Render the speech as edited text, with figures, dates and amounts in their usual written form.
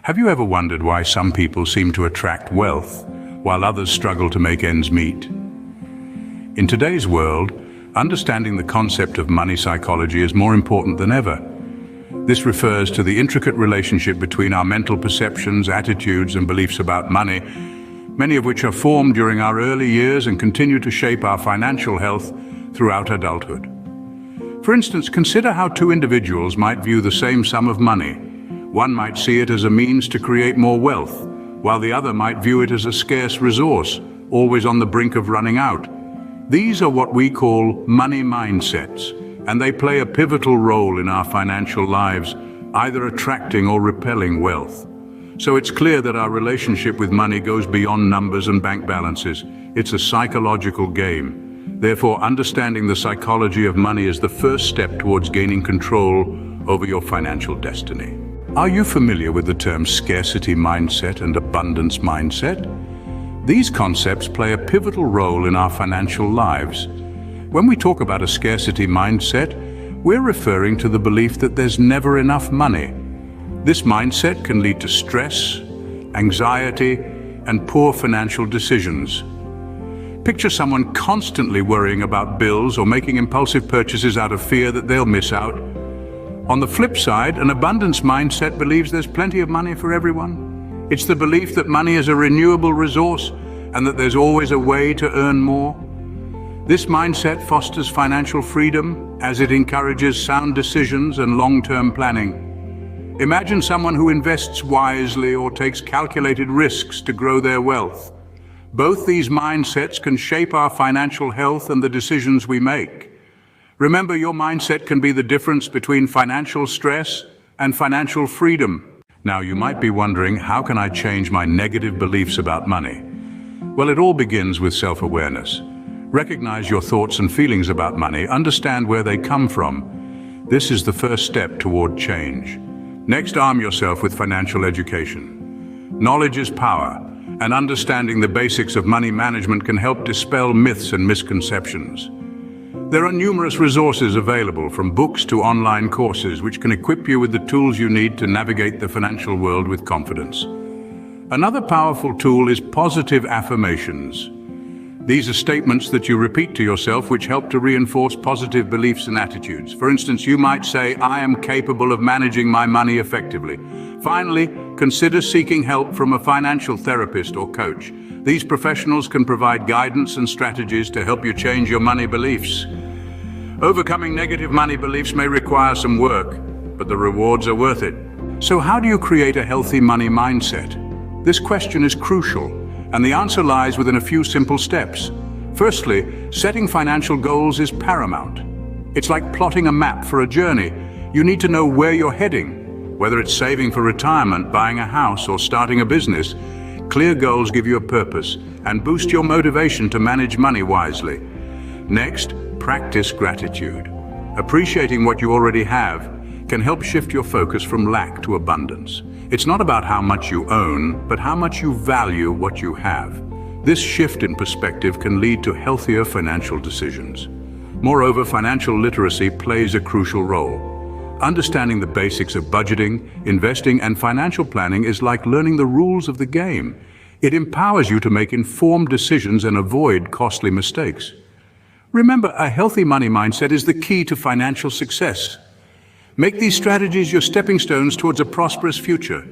Have you ever wondered why some people seem to attract wealth while others struggle to make ends meet? In today's world, understanding the concept of money psychology is more important than ever. This refers to the intricate relationship between our mental perceptions, attitudes, and beliefs about money, many of which are formed during our early years and continue to shape our financial health throughout adulthood. For instance, consider how two individuals might view the same sum of money. One might see it as a means to create more wealth, while the other might view it as a scarce resource, always on the brink of running out. These are what we call money mindsets, and they play a pivotal role in our financial lives, either attracting or repelling wealth. So it's clear that our relationship with money goes beyond numbers and bank balances. It's a psychological game. Therefore, understanding the psychology of money is the first step towards gaining control over your financial destiny. Are you familiar with the terms scarcity mindset and abundance mindset? These concepts play a pivotal role in our financial lives. When we talk about a scarcity mindset, we're referring to the belief that there's never enough money. This mindset can lead to stress, anxiety, and poor financial decisions. Picture someone constantly worrying about bills or making impulsive purchases out of fear that they'll miss out. On the flip side, an abundance mindset believes there's plenty of money for everyone. It's the belief that money is a renewable resource and that there's always a way to earn more. This mindset fosters financial freedom as it encourages sound decisions and long-term planning. Imagine someone who invests wisely or takes calculated risks to grow their wealth. Both these mindsets can shape our financial health and the decisions we make. Remember, your mindset can be the difference between financial stress and financial freedom. Now, you might be wondering, how can I change my negative beliefs about money? Well, it all begins with self-awareness. Recognize your thoughts and feelings about money, understand where they come from. This is the first step toward change. Next, arm yourself with financial education. Knowledge is power, and understanding the basics of money management can help dispel myths and misconceptions. There are numerous resources available, from books to online courses, which can equip you with the tools you need to navigate the financial world with confidence. Another powerful tool is positive affirmations. These are statements that you repeat to yourself which help to reinforce positive beliefs and attitudes. For instance, you might say, "I am capable of managing my money effectively." Finally, consider seeking help from a financial therapist or coach. These professionals can provide guidance and strategies to help you change your money beliefs. Overcoming negative money beliefs may require some work, but the rewards are worth it. So how do you create a healthy money mindset? This question is crucial, and the answer lies within a few simple steps. Firstly, setting financial goals is paramount. It's like plotting a map for a journey. You need to know where you're heading. Whether it's saving for retirement, buying a house, or starting a business, clear goals give you a purpose and boost your motivation to manage money wisely. Next, practice gratitude. Appreciating what you already have can help shift your focus from lack to abundance. It's not about how much you own, but how much you value what you have. This shift in perspective can lead to healthier financial decisions. Moreover, financial literacy plays a crucial role. Understanding the basics of budgeting, investing, and financial planning is like learning the rules of the game. It empowers you to make informed decisions and avoid costly mistakes. Remember, a healthy money mindset is the key to financial success. Make these strategies your stepping stones towards a prosperous future.